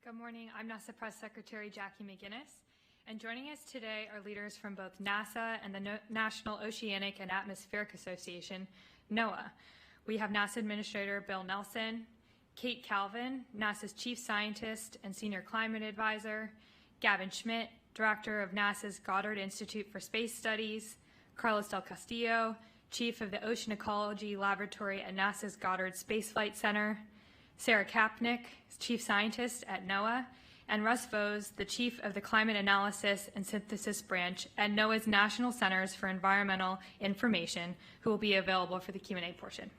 Good morning. I'm NASA Press Secretary Jackie McGinnis, and joining us today are leaders from both NASA and the National Oceanic and Atmospheric Association, NOAA. We have NASA Administrator Bill Nelson, Kate Calvin, NASA's Chief Scientist and Senior Climate Advisor, Gavin Schmidt, Director of NASA's Goddard Institute for Space Studies, Carlos Del Castillo, Chief of the Ocean Ecology Laboratory at NASA's Goddard Space Flight Center, Sarah Kapnick, Chief Scientist at NOAA, and Russ Vose, the Chief of the Climate Analysis and Synthesis Branch at NOAA's National Centers for Environmental Information, who will be available for the Q&A portion.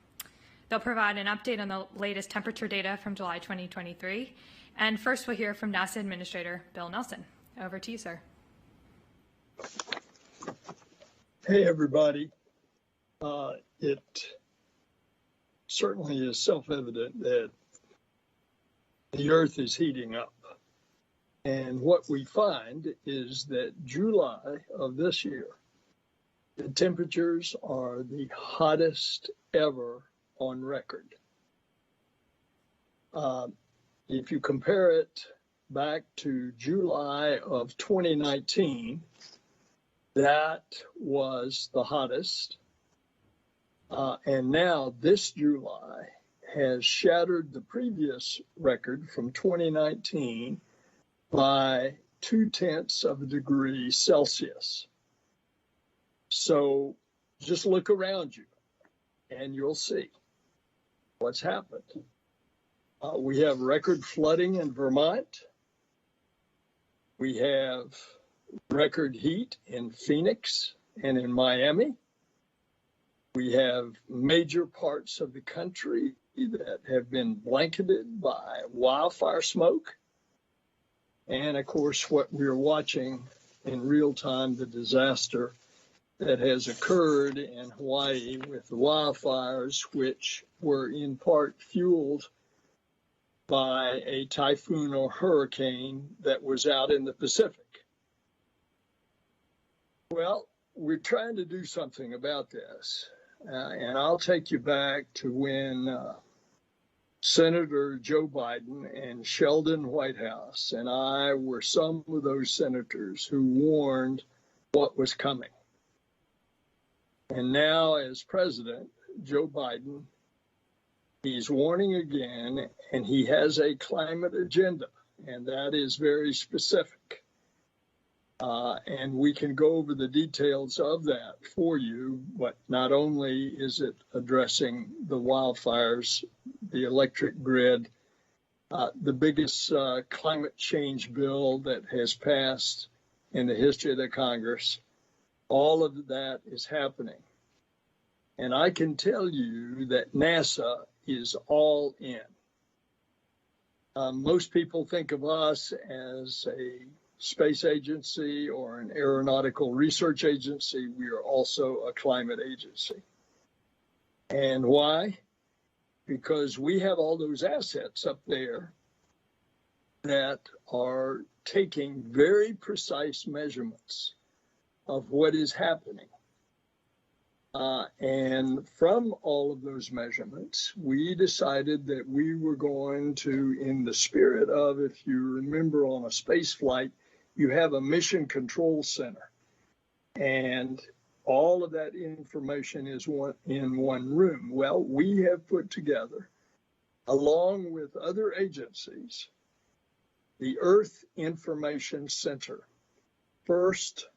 They'll provide an update on the latest temperature data from July 2023. And first we'll hear from NASA Administrator Bill Nelson. Over to you, sir. Hey, everybody. It certainly is self-evident that the Earth is heating up. And what we find is that July of this year, the temperatures are the hottest ever on record. If you compare it back to July of 2019, that was the hottest. And now this July has shattered the previous record from 2019 by 0.2 of a degree Celsius. So just look around you and you'll see what's happened. We have record flooding in Vermont. We have record heat in Phoenix and in Miami. We have major parts of the country that have been blanketed by wildfire smoke. And of course, what we're watching in real time, the disaster that has occurred in Hawaii with the wildfires, which were in part fueled by a typhoon or hurricane that was out in the Pacific. Well, we're trying to do something about this. And I'll take you back to when Senator Joe Biden and Sheldon Whitehouse and I were some of those senators who warned what was coming. And now as president, Joe Biden, he's warning again, and he has a climate agenda, and that is very specific. And we can go over the details of that for you, but not only is it addressing the wildfires, the electric grid, the biggest climate change bill that has passed in the history of the Congress, all of that is happening. And I can tell you that NASA is all in. Most people think of us as a space agency or an aeronautical research agency. We are also a climate agency. And why? Because we have all those assets up there that are taking very precise measurements of what is happening. And from all of those measurements, we decided that we were going to, in the spirit of, if you remember on a space flight, you have a mission control center, and all of that information is in one room. Well, we have put together, along with other agencies, the Earth Information Center. First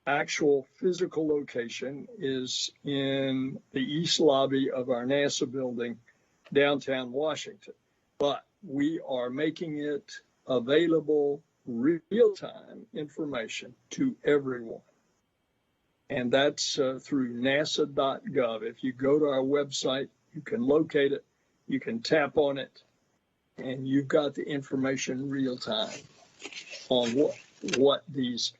actual physical location is in the east lobby of our NASA building, downtown Washington. But we are making it available real-time information to everyone. And that's through nasa.gov. If you go to our website, you can locate it, you can tap on it, and you've got the information real-time on what these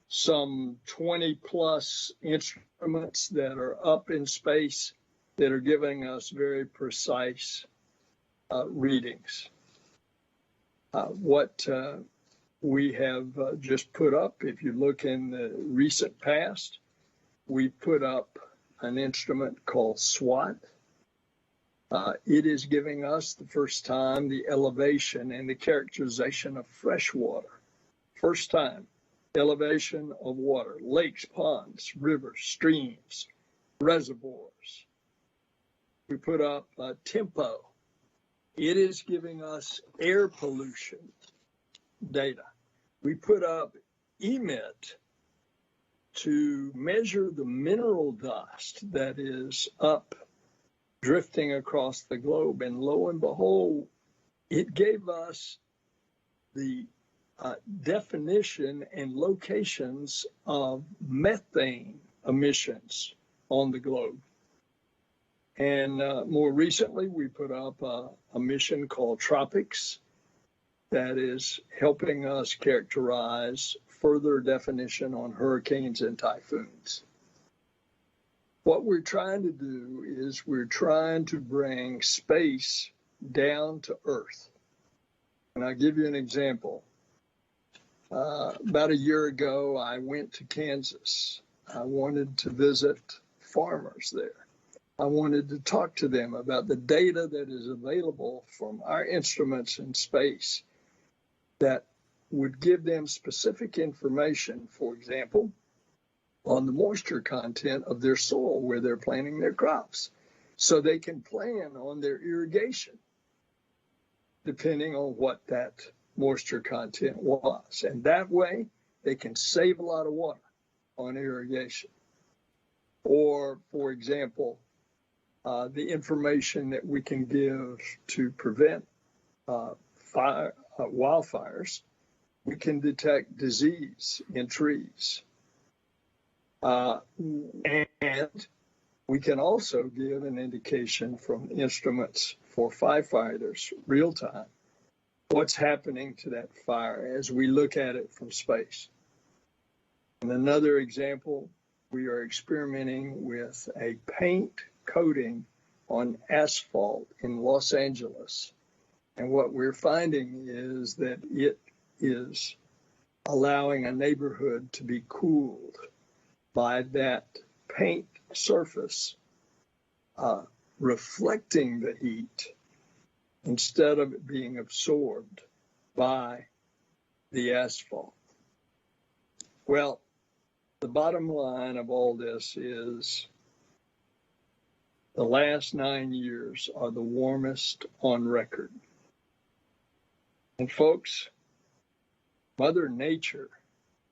some 20 plus instruments that are up in space that are giving us very precise readings. What we have just put up, if you look in the recent past, we put up an instrument called SWOT. It is giving us the first time the elevation and the characterization of fresh water. First time, elevation of water, lakes, ponds, rivers, streams, reservoirs. We put up tempo. It is giving us air pollution data. We put up EMIT to measure the mineral dust that is up drifting across the globe. And lo and behold, it gave us the definition and locations of methane emissions on the globe. And more recently, we put up a mission called Tropics that is helping us characterize further definition on hurricanes and typhoons. What we're trying to do is we're trying to bring space down to earth. And I'll give you an example. About a year ago, I went to Kansas. I wanted to visit farmers there. I wanted to talk to them about the data that is available from our instruments in space that would give them specific information, for example, on the moisture content of their soil where they're planting their crops, so they can plan on their irrigation depending on what that moisture content was. And that way, they can save a lot of water on irrigation. Or, for example, the information that we can give to prevent wildfires. We can detect disease in trees. And we can also give an indication from instruments for firefighters real time what's happening to that fire as we look at it from space. And another example, we are experimenting with a paint coating on asphalt in Los Angeles. And what we're finding is that it is allowing a neighborhood to be cooled by that paint surface reflecting the heat instead of it being absorbed by the asphalt. Well, the bottom line of all this is the last 9 years are the warmest on record. And folks, Mother Nature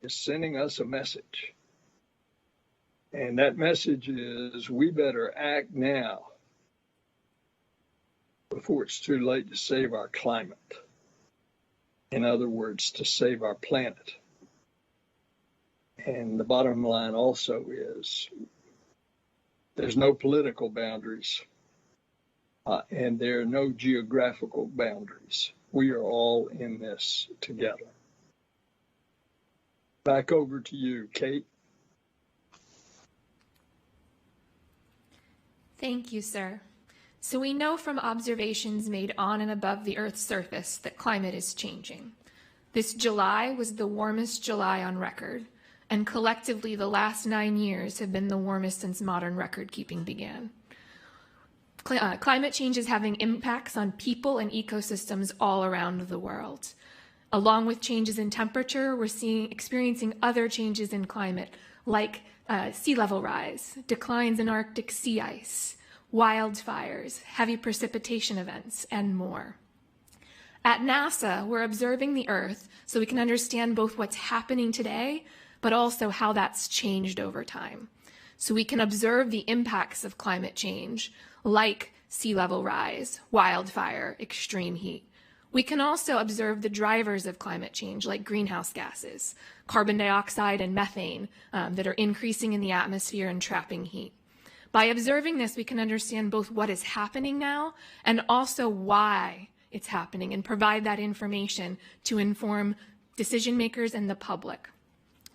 is sending us a message. And that message is we better act now before it's too late to save our climate. In other words, to save our planet. And the bottom line also is there's no political boundaries and there are no geographical boundaries. We are all in this together. Back over to you, Kate. Thank you, sir. So we know from observations made on and above the Earth's surface that climate is changing. This July was the warmest July on record, and collectively the last 9 years have been the warmest since modern record keeping began. Climate change is having impacts on people and ecosystems all around the world. Along with changes in temperature, we're experiencing other changes in climate, like sea level rise, declines in Arctic sea ice, wildfires, heavy precipitation events, and more. At NASA, we're observing the Earth so we can understand both what's happening today, but also how that's changed over time. So we can observe the impacts of climate change, like sea level rise, wildfire, extreme heat. We can also observe the drivers of climate change, like greenhouse gases, carbon dioxide and methane that are increasing in the atmosphere and trapping heat. By observing this, we can understand both what is happening now and also why it's happening and provide that information to inform decision makers and the public.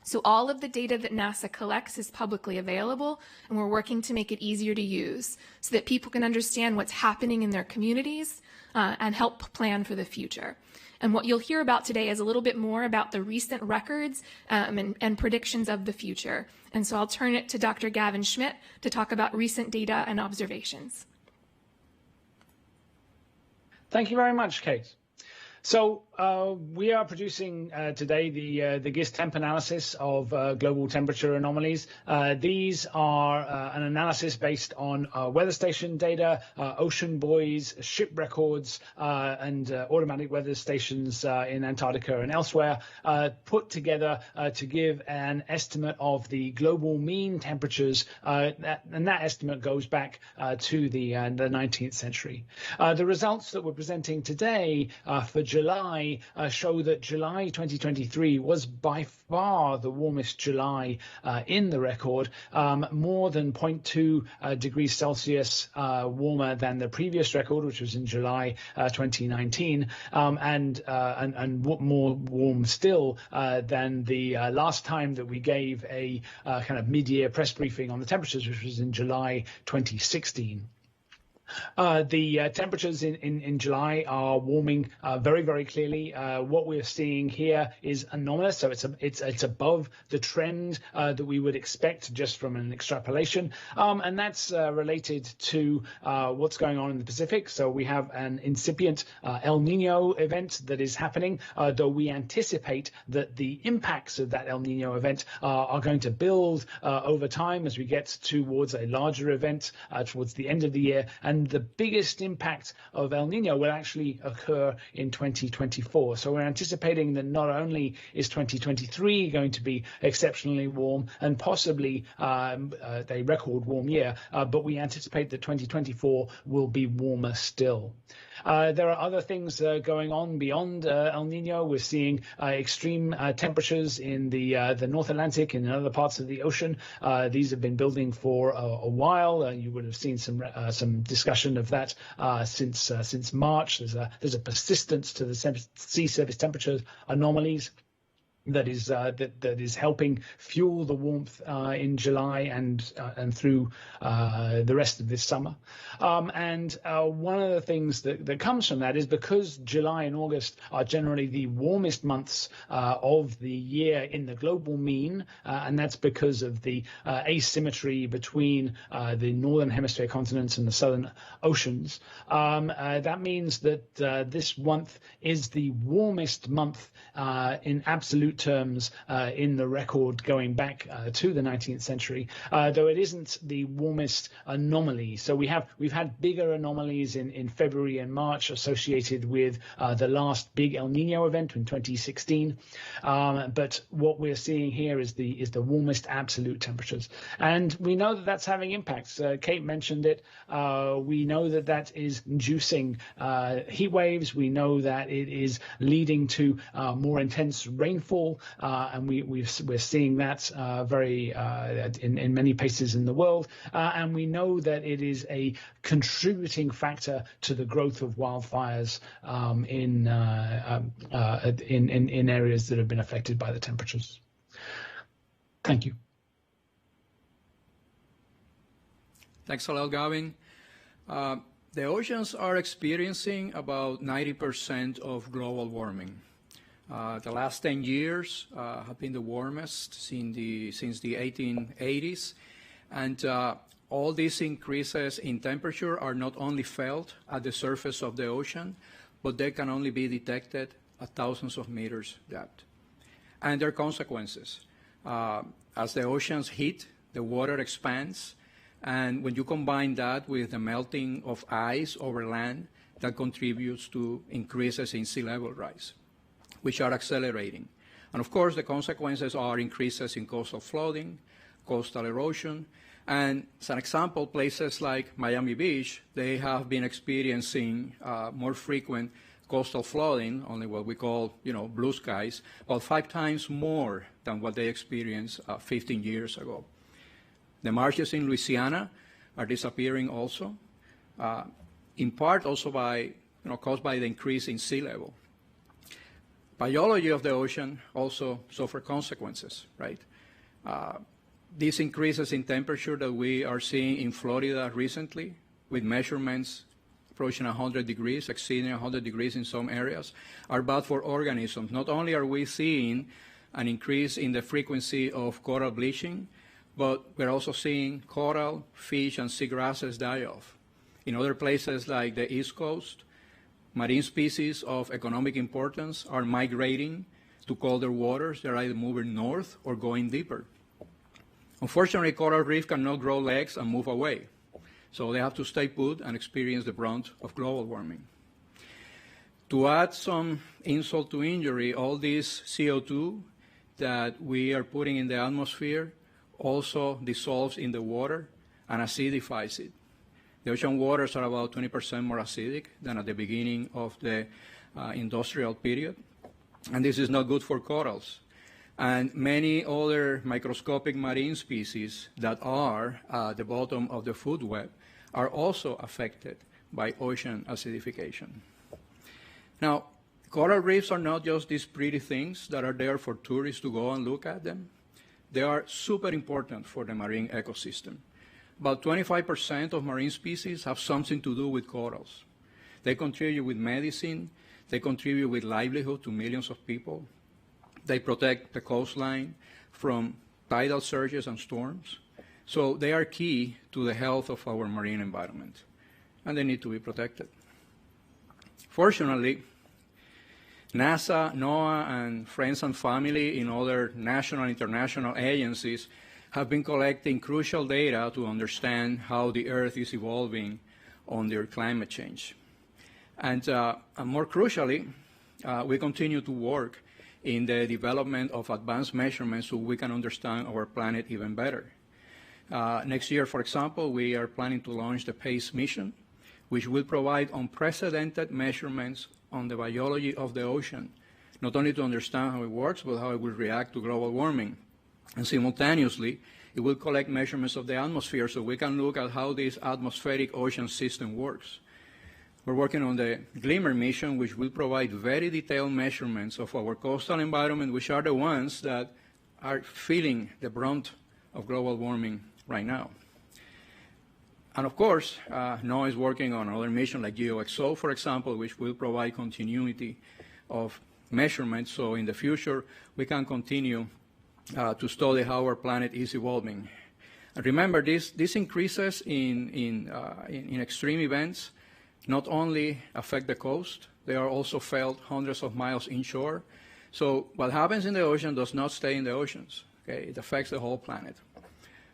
So all of the data that NASA collects is publicly available, and we're working to make it easier to use so that people can understand what's happening in their communities and help plan for the future. And what you'll hear about today is a little bit more about the recent records and predictions of the future. And so I'll turn it to Dr. Gavin Schmidt to talk about recent data and observations. Thank you very much, Kate. So we are producing today the GISS temp analysis of global temperature anomalies. These are an analysis based on weather station data, ocean buoys, ship records, and automatic weather stations in Antarctica and elsewhere, put together to give an estimate of the global mean temperatures, and that estimate goes back to the 19th century. The results that we're presenting today for July show that July 2023 was by far the warmest July in the record, more than 0.2 degrees Celsius warmer than the previous record, which was in July 2019, and more warm still than the last time that we gave a kind of mid-year press briefing on the temperatures, which was in July 2016. The temperatures in July are warming very, very clearly. What we're seeing here is anomalous, so it's above the trend that we would expect just from an extrapolation, and that's related to what's going on in the Pacific. So we have an incipient El Nino event that is happening, though we anticipate that the impacts of that El Nino event are going to build over time as we get towards a larger event towards the end of the year. And the biggest impact of El Nino will actually occur in 2024. So we're anticipating that not only is 2023 going to be exceptionally warm and possibly a record warm year, but we anticipate that 2024 will be warmer still. There are other things going on beyond El Nino. We're seeing extreme temperatures in the North Atlantic and in other parts of the ocean. These have been building for a while. You would have seen some discussion of that since March. There's a persistence to the sea surface temperature anomalies that is helping fuel the warmth in July and through the rest of this summer. And one of the things that comes from that is because July and August are generally the warmest months of the year in the global mean, and that's because of the asymmetry between the northern hemisphere continents and the southern oceans. That means that this month is the warmest month in absolute terms in the record going back to the 19th century, though it isn't the warmest anomaly. So we've had bigger anomalies in February and March associated with the last big El Nino event in 2016. But what we're seeing here is the warmest absolute temperatures, and we know that that's having impacts. Kate mentioned it. We know that is inducing heat waves. We know that it is leading to more intense rainfall, and we're seeing that very in many places in the world, and we know that it is a contributing factor to the growth of wildfires in areas that have been affected by the temperatures. Thank you. Thanks a lot, Gavin. The oceans are experiencing about 90% of global warming. The last 10 years have been the warmest since the 1880s. And all these increases in temperature are not only felt at the surface of the ocean, but they can only be detected at thousands of meters depth. And there are consequences. As the oceans heat, the water expands. And when you combine that with the melting of ice over land, that contributes to increases in sea level rise, which are accelerating. And of course, the consequences are increases in coastal flooding, coastal erosion. And as an example, places like Miami Beach, they have been experiencing more frequent coastal flooding, only what we call, blue skies, about 5 times more than what they experienced 15 years ago. The marshes in Louisiana are disappearing also, in part also caused by the increase in sea level. Biology of the ocean also suffer consequences, right? These increases in temperature that we are seeing in Florida recently, with measurements approaching 100 degrees, exceeding 100 degrees in some areas, are bad for organisms. Not only are we seeing an increase in the frequency of coral bleaching, but we're also seeing coral, fish, and seagrasses die off. In other places like the East Coast, marine species of economic importance are migrating to colder waters. They're either moving north or going deeper. Unfortunately, coral reef cannot grow legs and move away. So they have to stay put and experience the brunt of global warming. To add some insult to injury, all this CO2 that we are putting in the atmosphere also dissolves in the water and acidifies it. The ocean waters are about 20% more acidic than at the beginning of the industrial period. And this is not good for corals. And many other microscopic marine species that are at the bottom of the food web are also affected by ocean acidification. Now, coral reefs are not just these pretty things that are there for tourists to go and look at them. They are super important for the marine ecosystem. About 25% of marine species have something to do with corals. They contribute with medicine. They contribute with livelihood to millions of people. They protect the coastline from tidal surges and storms. So they are key to the health of our marine environment, and they need to be protected. Fortunately, NASA, NOAA, and friends and family in other national and international agencies have been collecting crucial data to understand how the Earth is evolving under climate change. And more crucially, we continue to work in the development of advanced measurements so we can understand our planet even better. Next year, for example, we are planning to launch the PACE mission, which will provide unprecedented measurements on the biology of the ocean, not only to understand how it works, but how it will react to global warming. And simultaneously, it will collect measurements of the atmosphere so we can look at how this atmospheric ocean system works. We're working on the GLIMMER mission, which will provide very detailed measurements of our coastal environment, which are the ones that are feeling the brunt of global warming right now. And of course, NOAA is working on another mission like GeoXO, for example, which will provide continuity of measurements. So in the future, we can continue to study how our planet is evolving. And remember, these increases in extreme events not only affect the coast, they are also felt hundreds of miles inshore. So what happens in the ocean does not stay in the oceans. Okay? It affects the whole planet.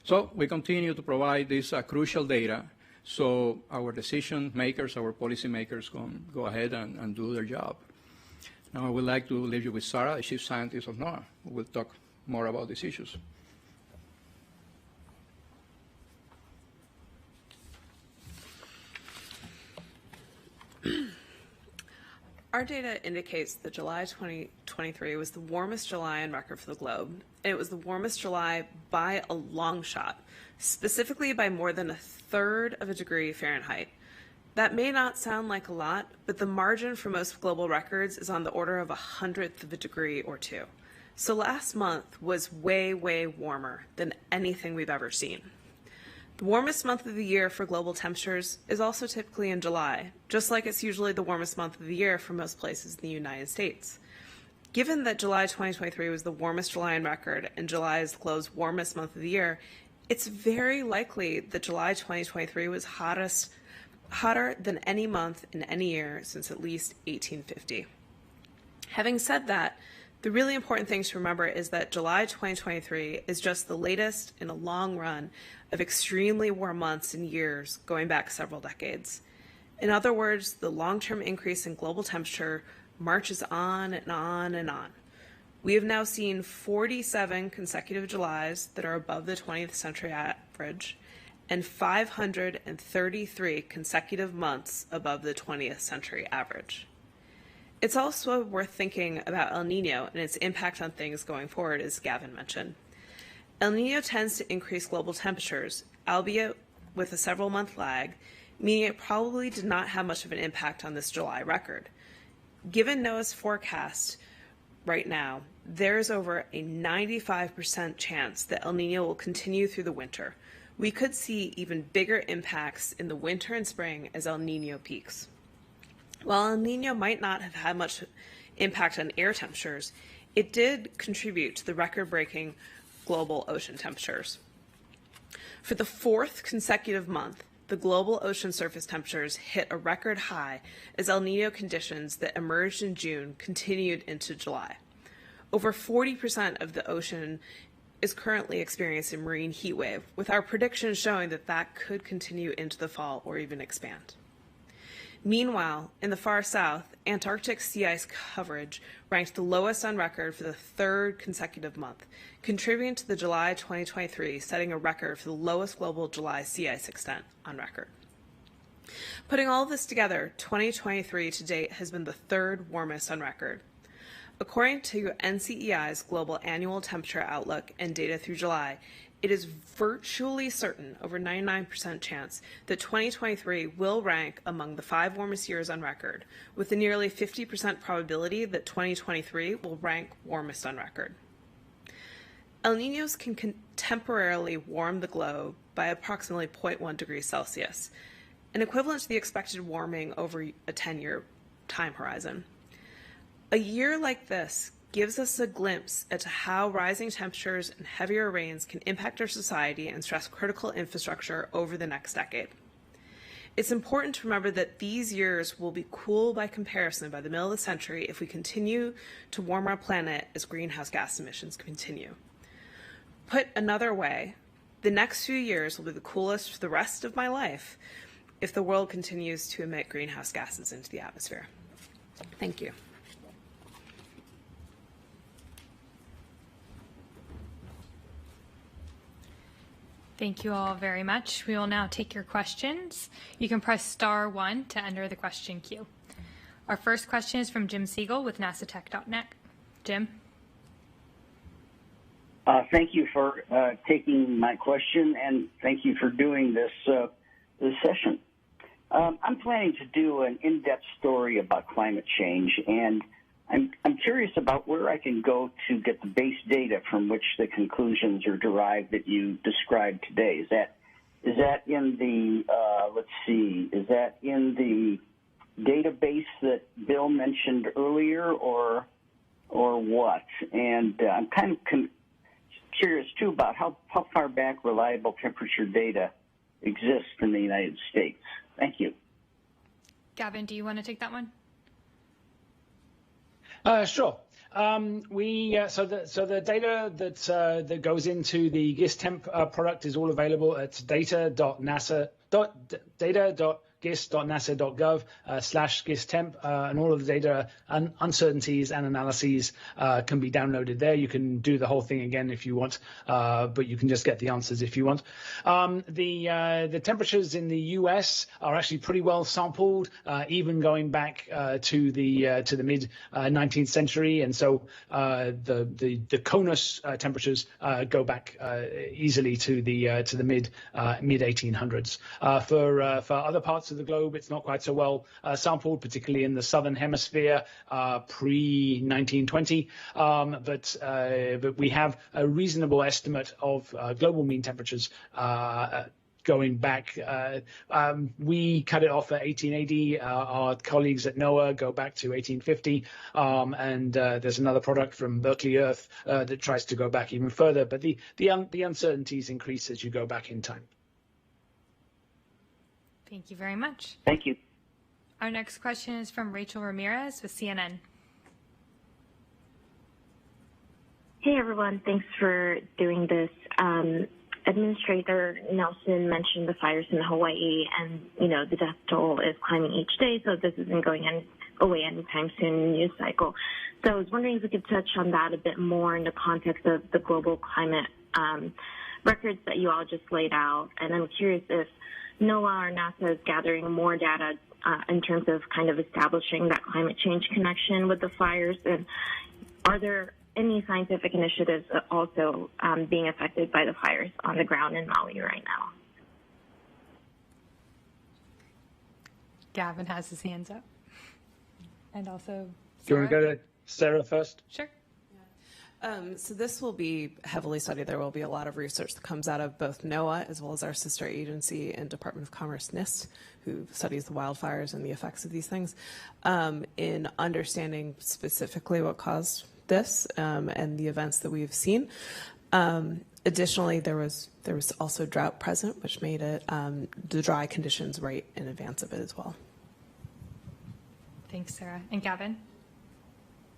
So we continue to provide this crucial data so our decision makers, our policy makers can go ahead and do their job. Now I would like to leave you with Sarah, the chief scientist of NOAA, who will talk more about these issues. Our data indicates that July 2023 was the warmest July on record for the globe, and it was the warmest July by a long shot, specifically by more than 1/3 of a degree Fahrenheit. That may not sound like a lot, but the margin for most global records is on the order of 1/100th of a degree or two. So last month was way, way warmer than anything we've ever seen. The warmest month of the year for global temperatures is also typically in July, just like it's usually the warmest month of the year for most places in the United States. Given that July 2023 was the warmest July on record and July is the globe's warmest month of the year, it's very likely that July 2023 was hotter than any month in any year since at least 1850. Having said that, the really important thing to remember is that July 2023 is just the latest in a long run of extremely warm months and years going back several decades. In other words, the long-term increase in global temperature marches on and on and on. We have now seen 47 consecutive Julys that are above the 20th century average and 533 consecutive months above the 20th century average. It's also worth thinking about El Nino and its impact on things going forward, as Gavin mentioned. El Nino tends to increase global temperatures, albeit with a several-month lag, meaning it probably did not have much of an impact on this July record. Given NOAA's forecast right now, there is over a 95% chance that El Nino will continue through the winter. We could see even bigger impacts in the winter and spring as El Nino peaks. While El Nino might not have had much impact on air temperatures, it did contribute to the record-breaking global ocean temperatures. For the 4th consecutive month, the global ocean surface temperatures hit a record high as El Nino conditions that emerged in June continued into July. Over 40% of the ocean is currently experiencing a marine heat wave, with our predictions showing that that could continue into the fall or even expand. Meanwhile, in the far south, Antarctic sea ice coverage ranked the lowest on record for the third consecutive month, contributing to the July 2023 setting a record for the lowest global July sea ice extent on record. Putting all of this together, 2023 to date has been the third warmest on record. According to NCEI's Global Annual Temperature Outlook and data through July, it is virtually certain, over 99% chance, that 2023 will rank among the 5 warmest years on record, with a nearly 50% probability that 2023 will rank warmest on record. El Niños can temporarily warm the globe by approximately 0.1 degrees Celsius, an equivalent to the expected warming over a 10-year time horizon. A year like this gives us a glimpse into how rising temperatures and heavier rains can impact our society and stress critical infrastructure over the next decade. It's important to remember that these years will be cool by comparison by the middle of the century if we continue to warm our planet as greenhouse gas emissions continue. Put another way, the next few years will be the coolest for the rest of my life if the world continues to emit greenhouse gases into the atmosphere. Thank you. Thank you all very much. We will now take your questions. You can press *1 to enter the question queue. Our first question is from Jim Siegel with NASATech.net. Jim? Thank you for taking my question, and thank you for doing this session. I'm planning to do an in-depth story about climate change, and I'm curious about where I can go to get the base data from which the conclusions are derived that you described today. Is that in the is that in the database that Bill mentioned earlier, or what? And I'm kind of curious too about how far back reliable temperature data exists in the United States. Thank you. Gavin, do you want to take that one? Sure. So the data that goes into the GIST temp product is all available at data.gist.nasa.gov/GIST-temp, and all of the data and uncertainties and analyses can be downloaded there. You can do the whole thing again if you want, but you can just get the answers if you want. The temperatures in the US are actually pretty well sampled, even going back to the mid 19th century, and so the CONUS temperatures go back easily to the mid 1800s. For other parts of the globe, it's not quite so well sampled, particularly in the southern hemisphere pre-1920. But we have a reasonable estimate of global mean temperatures going back. We cut it off at 1880. Our colleagues at NOAA go back to 1850. And there's another product from Berkeley Earth that tries to go back even further. But the uncertainties increase as you go back in time. Thank you very much. Thank you. Our next question is from Rachel Ramirez with CNN. Hey, everyone. Thanks for doing this. Administrator Nelson mentioned the fires in Hawaii, and, the death toll is climbing each day, so this isn't going away anytime soon in the news cycle. So I was wondering if we could touch on that a bit more in the context of the global climate records that you all just laid out. And I'm curious if NOAA or NASA is gathering more data in terms of kind of establishing that climate change connection with the fires, and are there any scientific initiatives also being affected by the fires on the ground in Maui right now? Gavin has his hands up. And also Sarah. Do you want to go to Sarah first? Sure. So this will be heavily studied. There will be a lot of research that comes out of both NOAA as well as our sister agency and Department of Commerce, NIST, who studies the wildfires and the effects of these things, in understanding specifically what caused this and the events that we've seen. Additionally, there was also drought present, which made it the dry conditions right in advance of it as well. Thanks, Sarah. And Gavin?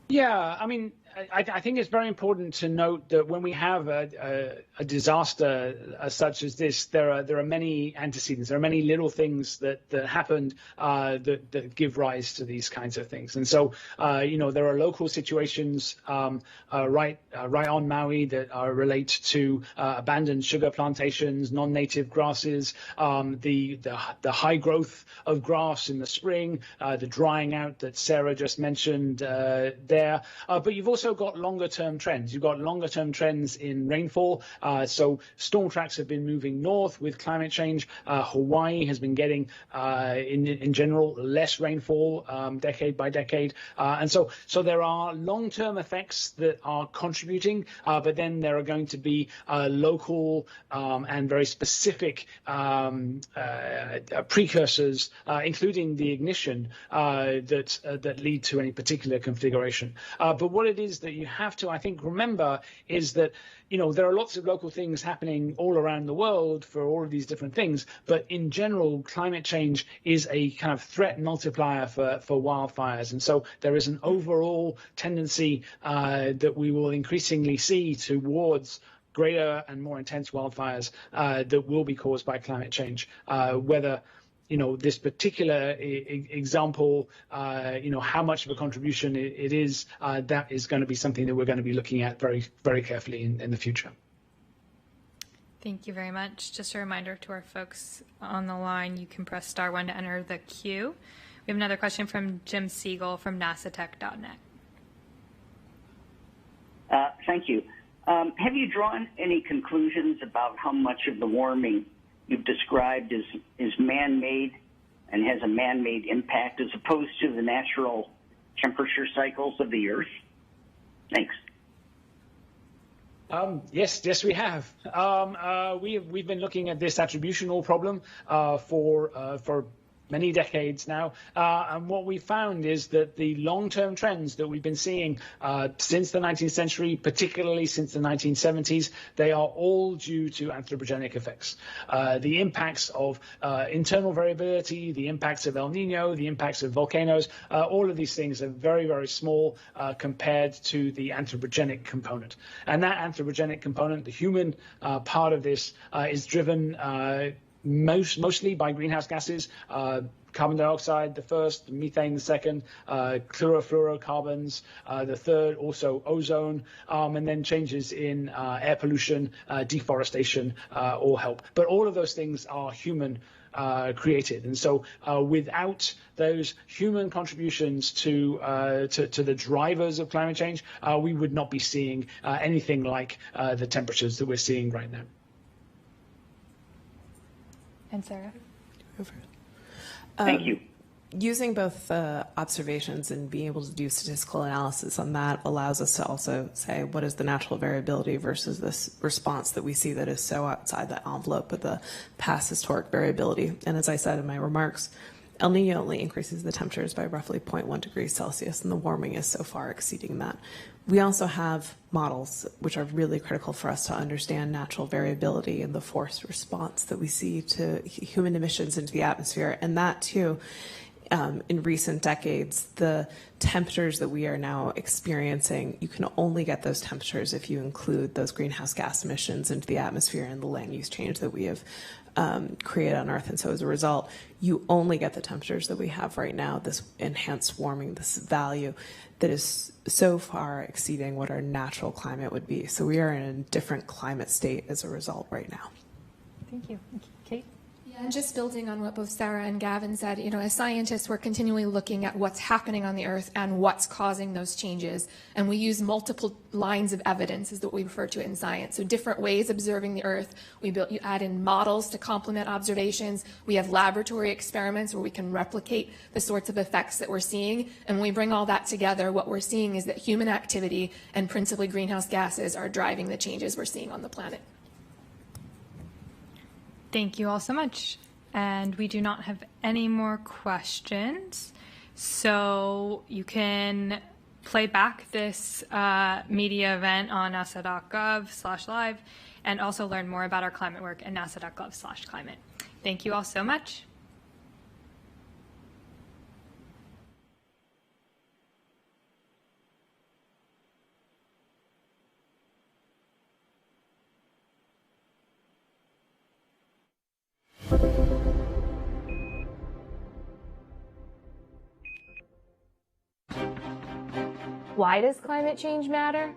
Yeah, I mean, I think it's very important to note that when we have a disaster such as this, there are many antecedents. There are many little things that happened that give rise to these kinds of things. And so, there are local situations right on Maui that relate to abandoned sugar plantations, non-native grasses, the high growth of grass in the spring, the drying out that Sarah just mentioned there. But you've also got longer-term trends. You've got longer-term trends in rainfall. So storm tracks have been moving north with climate change. Hawaii has been getting, in general, less rainfall decade by decade. And so there are long-term effects that are contributing, but then there are going to be local and very specific precursors, including the ignition, that lead to any particular configuration. But what it is that you have to, I think, remember is that, there are lots of local things happening all around the world for all of these different things. But in general, climate change is a kind of threat multiplier for wildfires. And so there is an overall tendency that we will increasingly see towards greater and more intense wildfires that will be caused by climate change, whether this particular example, how much of a contribution it is, that is going to be something that we're going to be looking at very, very carefully in the future. Thank you very much. Just a reminder to our folks on the line, you can press *1 to enter the queue. We have another question from Jim Siegel from NASATech.net. Thank you. Have you drawn any conclusions about how much of the warming you've described is man-made and has a man-made impact as opposed to the natural temperature cycles of the Earth? Thanks. Yes, we have. We've been looking at this attributional problem for many decades now, and what we found is that the long-term trends that we've been seeing since the 19th century, particularly since the 1970s, they are all due to anthropogenic effects. The impacts of internal variability, the impacts of El Nino, the impacts of volcanoes, all of these things are very, very small compared to the anthropogenic component. And that anthropogenic component, the human part of this, is driven mostly by greenhouse gases, carbon dioxide the first, methane the second, chlorofluorocarbons the third, also ozone, and then changes in air pollution, deforestation all help. But all of those things are human created, and so without those human contributions to the drivers of climate change, we would not be seeing anything like the temperatures that we're seeing right now. And Sarah? Thank you. Using both observations and being able to do statistical analysis on that allows us to also say what is the natural variability versus this response that we see that is so outside the envelope of the past historic variability. And as I said in my remarks, El Nino only increases the temperatures by roughly 0.1 degrees Celsius, and the warming is so far exceeding that. We also have models which are really critical for us to understand natural variability and the forced response that we see to human emissions into the atmosphere. And that, too, in recent decades, the temperatures that we are now experiencing, you can only get those temperatures if you include those greenhouse gas emissions into the atmosphere and the land use change that we have created on Earth. And so as a result, you only get the temperatures that we have right now, this enhanced warming, this value that is so far exceeding what our natural climate would be. So we are in a different climate state as a result right now. Thank you. Kate? Yeah, and just building on what both Sarah and Gavin said, as scientists, we're continually looking at what's happening on the Earth and what's causing those changes. And we use multiple lines of evidence, is what we refer to it in science. So different ways observing the Earth. You add in models to complement observations. We have laboratory experiments where we can replicate the sorts of effects that we're seeing. And when we bring all that together, what we're seeing is that human activity and principally greenhouse gases are driving the changes we're seeing on the planet. Thank you all so much. And we do not have any more questions. So you can play back this media event on nasa.gov/live and also learn more about our climate work at nasa.gov/climate. Thank you all so much. Why does climate change matter?